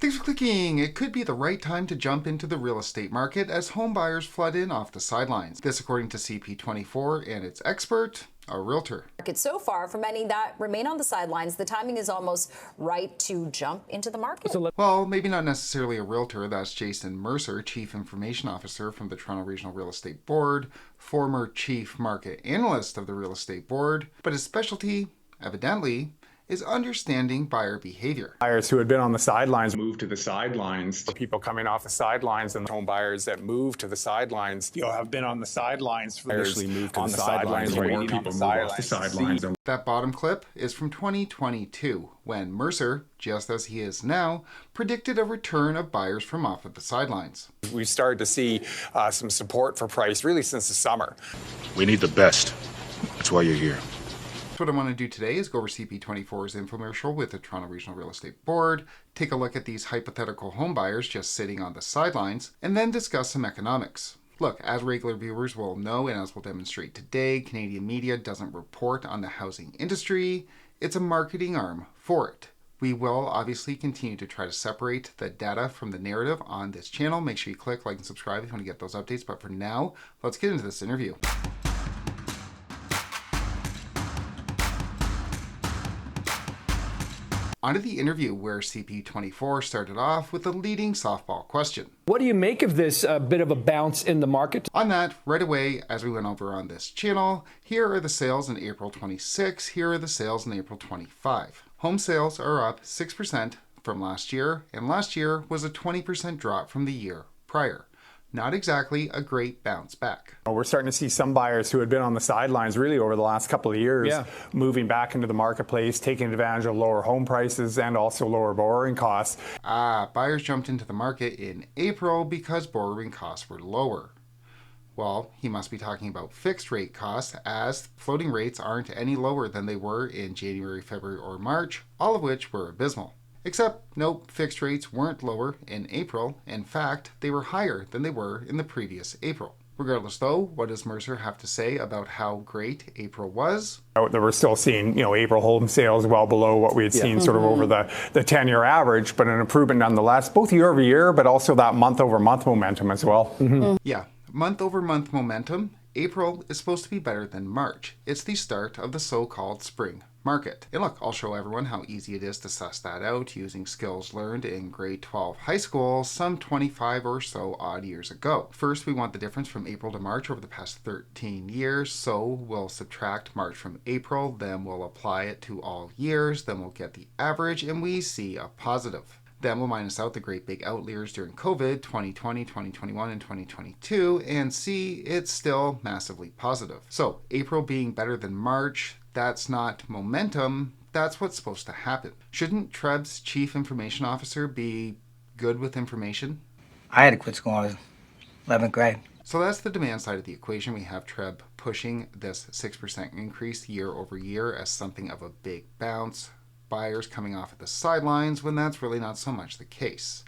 Thanks for clicking. It could be the right time to jump into the real estate market as home buyers flood in off the sidelines. This according to CP24 and its expert, a realtor. So far, for many that remain on the sidelines, the timing is almost right to jump into the market. Well, maybe not necessarily a realtor. That's Jason Mercer, Chief Information Officer from the Toronto Regional Real Estate Board, former Chief Market Analyst of the Real Estate Board, but his specialty, evidently, is understanding buyer behavior. Buyers who had been on the sidelines moved to the sidelines. People coming off the sidelines and home buyers that moved to the sidelines, have been on the sidelines. Initially moved to the sidelines, more people move off the sidelines. That bottom clip is from 2022, when Mercer, just as he is now, predicted a return of buyers from off of the sidelines. We started to see some support for price really since the summer. We need the best. That's why you're here. What I want to do today is go over CP24's infomercial with the Toronto Regional Real Estate Board, take a look at these hypothetical home buyers just sitting on the sidelines, and then discuss some economics. Look, as regular viewers will know, and as we'll demonstrate today, Canadian media doesn't report on the housing industry. It's a marketing arm for it. We will obviously continue to try to separate the data from the narrative on this channel. Make sure you click like and subscribe if you want to get those updates. But for now, let's get into this interview. Onto the interview where CP24 started off with a leading softball question. What do you make of this bit of a bounce in the market? On that, right away, as we went over on this channel, here are the sales in April 26, here are the sales in April 25. Home sales are up 6% from last year, and last year was a 20% drop from the year prior. Not exactly a great bounce back. We're starting to see some buyers who had been on the sidelines really over the last couple of years moving back into the marketplace, taking advantage of lower home prices and also lower borrowing costs. Buyers jumped into the market in April because borrowing costs were lower. Well, he must be talking about fixed rate costs, as floating rates aren't any lower than they were in January, February, or March, all of which were abysmal. Except, nope, fixed rates weren't lower in April. In fact, they were higher than they were in the previous April. Regardless though, what does Mercer have to say about how great April was? We're still seeing, April home sales well below what we had seen sort of over the 10-year average, but an improvement nonetheless, both year over year, but also that month over month momentum as well. Yeah, month over month momentum. April is supposed to be better than March. It's the start of the so-called spring market. And look, I'll show everyone how easy it is to suss that out using skills learned in grade 12 high school some 25 or so odd years ago. First, we want the difference from April to March over the past 13 years. So we'll subtract March from April, then we'll apply it to all years, then we'll get the average, and we see a positive. Then we'll minus out the great big outliers during COVID, 2020, 2021, and 2022, and see it's still massively positive. So April being better than March, that's not momentum, that's what's supposed to happen. Shouldn't TRREB's Chief Information Officer be good with information? I had to quit school in 11th grade. So that's the demand side of the equation. We have TRREB pushing this 6% increase year over year as something of a big bounce. Buyers coming off at the sidelines when that's really not so much the case.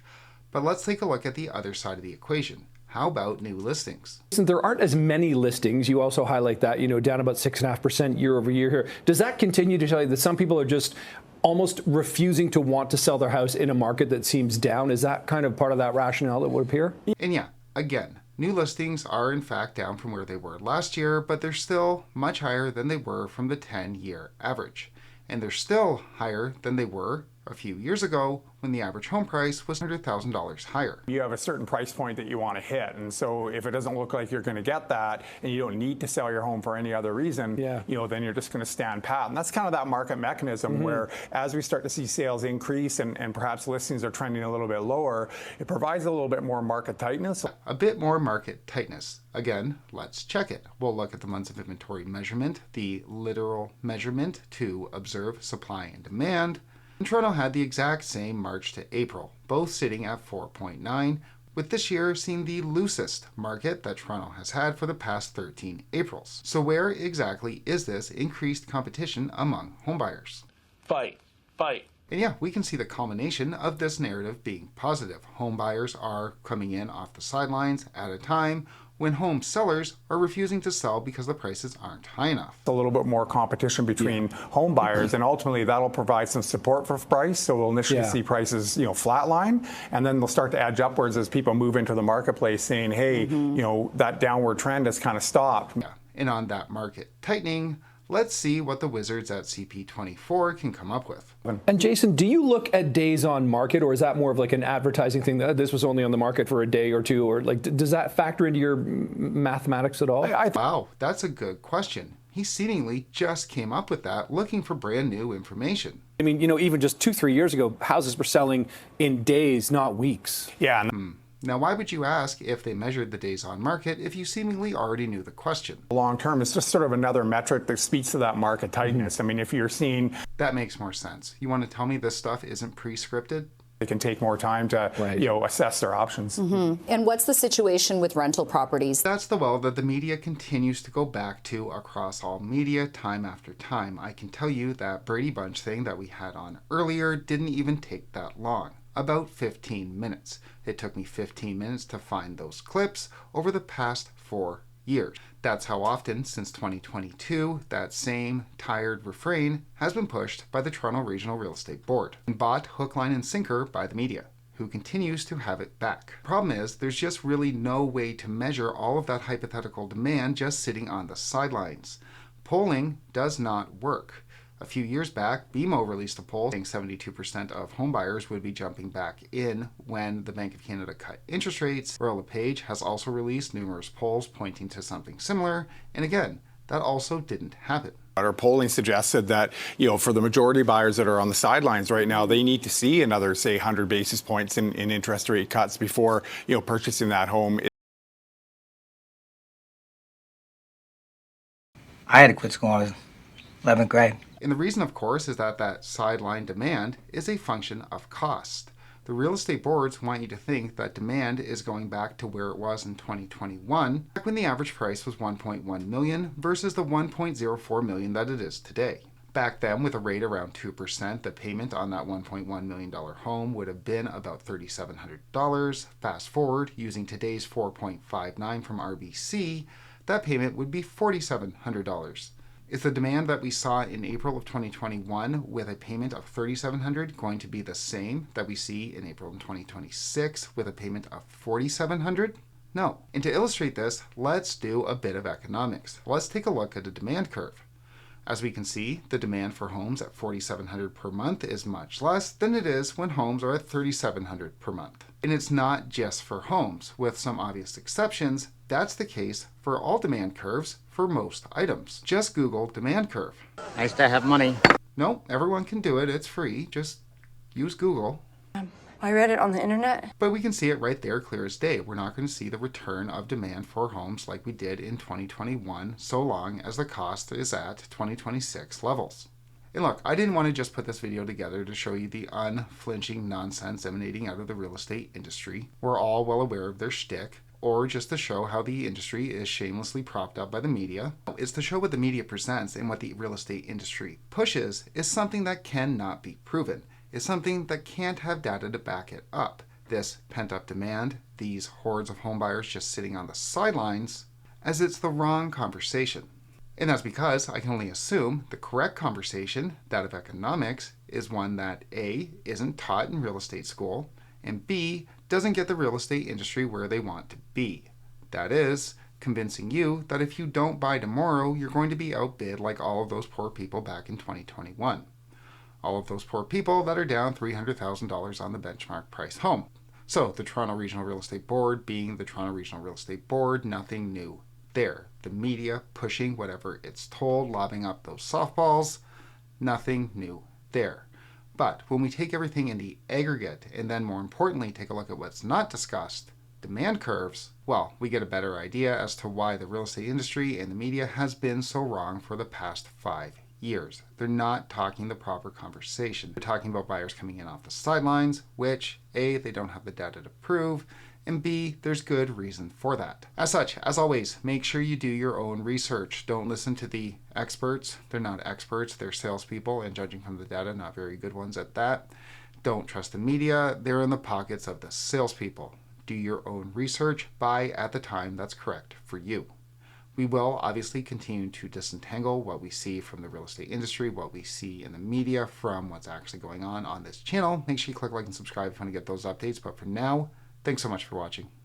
But let's take a look at the other side of the equation. How about new listings? There aren't as many listings. You also highlight that, down about 6.5% year over year here. Does that continue to tell you that some people are just almost refusing to want to sell their house in a market that seems down? Is that kind of part of that rationale that would appear? And yeah, again, new listings are in fact down from where they were last year, but they're still much higher than they were from the 10-year average. And they're still higher than they were a few years ago when the average home price was $100,000 higher. You have a certain price point that you want to hit, and so if it doesn't look like you're going to get that and you don't need to sell your home for any other reason, then you're just going to stand pat. And that's kind of that market mechanism where as we start to see sales increase and perhaps listings are trending a little bit lower, it provides a little bit more market tightness. A bit more market tightness. Again, let's check it. We'll look at the months of inventory measurement, the literal measurement to observe supply and demand. And Toronto had the exact same March to April, both sitting at 4.9, with this year seeing the loosest market that Toronto has had for the past 13 Aprils. So where exactly is this increased competition among homebuyers? Fight. And yeah, we can see the culmination of this narrative being positive. Home buyers are coming in off the sidelines at a time when home sellers are refusing to sell because the prices aren't high enough. A little bit more competition between home buyers, and ultimately that'll provide some support for price. So we'll initially see prices, flatline, and then they'll start to edge upwards as people move into the marketplace, saying, "Hey, that downward trend has kind of stopped." Yeah. And on that market tightening, let's see what the wizards at CP24 can come up with. And Jason, do you look at days on market, or is that more of like an advertising thing that this was only on the market for a day or two, or like does that factor into your mathematics at all? Wow, that's a good question. He seemingly just came up with that looking for brand new information. I mean, even just 2-3 years ago, houses were selling in days, not weeks. Yeah. Now, why would you ask if they measured the days on market if you seemingly already knew the question? Long term, it's just sort of another metric that speaks to that market tightness. I mean, if you're seeing... That makes more sense. You want to tell me this stuff isn't pre-scripted? They can take more time to assess their options. And what's the situation with rental properties? That's the well that the media continues to go back to across all media time after time. I can tell you that Brady Bunch thing that we had on earlier didn't even take that long. About 15 minutes. It took me 15 minutes to find those clips over the past 4 years. That's how often, since 2022, that same tired refrain has been pushed by the Toronto Regional Real Estate Board and bought hook, line, and sinker by the media, who continues to have it back. Problem is, there's just really no way to measure all of that hypothetical demand just sitting on the sidelines. Polling does not work. A few years back, BMO released a poll saying 72% of homebuyers would be jumping back in when the Bank of Canada cut interest rates. Royal LePage has also released numerous polls pointing to something similar, and again, that also didn't happen. Our polling suggested that, for the majority of buyers that are on the sidelines right now, they need to see another, say, 100 basis points in interest rate cuts before, purchasing that home. I had to quit school in 11th grade. And the reason, of course, is that sideline demand is a function of cost. The real estate boards want you to think that demand is going back to where it was in 2021, back when the average price was $1.1 million versus the $1.04 million that it is today. Back then, with a rate around 2%, the payment on that $1.1 million home would have been about $3,700. Fast forward, using today's 4.59 from RBC, that payment would be $4,700. Is the demand that we saw in April of 2021 with a payment of $3,700 going to be the same that we see in April of 2026 with a payment of $4,700? No. And to illustrate this, let's do a bit of economics. Let's take a look at a demand curve. As we can see, the demand for homes at $4,700 per month is much less than it is when homes are at $3,700 per month. And it's not just for homes. With some obvious exceptions, that's the case for all demand curves for most items. Just Google demand curve. Nice to have money. No, everyone can do it. It's free. Just use Google. I read it on the internet. But we can see it right there clear as day. We're not going to see the return of demand for homes like we did in 2021 so long as the cost is at 2026 levels. And look, I didn't want to just put this video together to show you the unflinching nonsense emanating out of the real estate industry. We're all well aware of their shtick, or just to show how the industry is shamelessly propped up by the media. It's to show what the media presents and what the real estate industry pushes is something that cannot be proven. It's something that can't have data to back it up. This pent-up demand, these hordes of homebuyers just sitting on the sidelines, as it's the wrong conversation. And that's because I can only assume the correct conversation, that of economics, is one that A, isn't taught in real estate school, and B, doesn't get the real estate industry where they want to be. That is, convincing you that if you don't buy tomorrow, you're going to be outbid like all of those poor people back in 2021. All of those poor people that are down $300,000 on the benchmark price home. So the Toronto Regional Real Estate Board being the Toronto Regional Real Estate Board, nothing new there. The media pushing whatever it's told, lobbing up those softballs, nothing new there. But when we take everything in the aggregate and then more importantly take a look at what's not discussed, demand curves, well, we get a better idea as to why the real estate industry and the media has been so wrong for the past 5 years. They're not talking the proper conversation. They're talking about buyers coming in off the sidelines, which A, they don't have the data to prove, and B, there's good reason for that. As such, as always, make sure you do your own research. Don't listen to the experts. They're not experts, they're salespeople, and judging from the data, not very good ones at that. Don't trust the media. They're in the pockets of the salespeople. do your own research, buy at the time that's correct for you. We will obviously continue to disentangle what we see from the real estate industry, what we see in the media from what's actually going on this channel. Make sure you click like and subscribe if you want to get those updates. But for now, thanks so much for watching.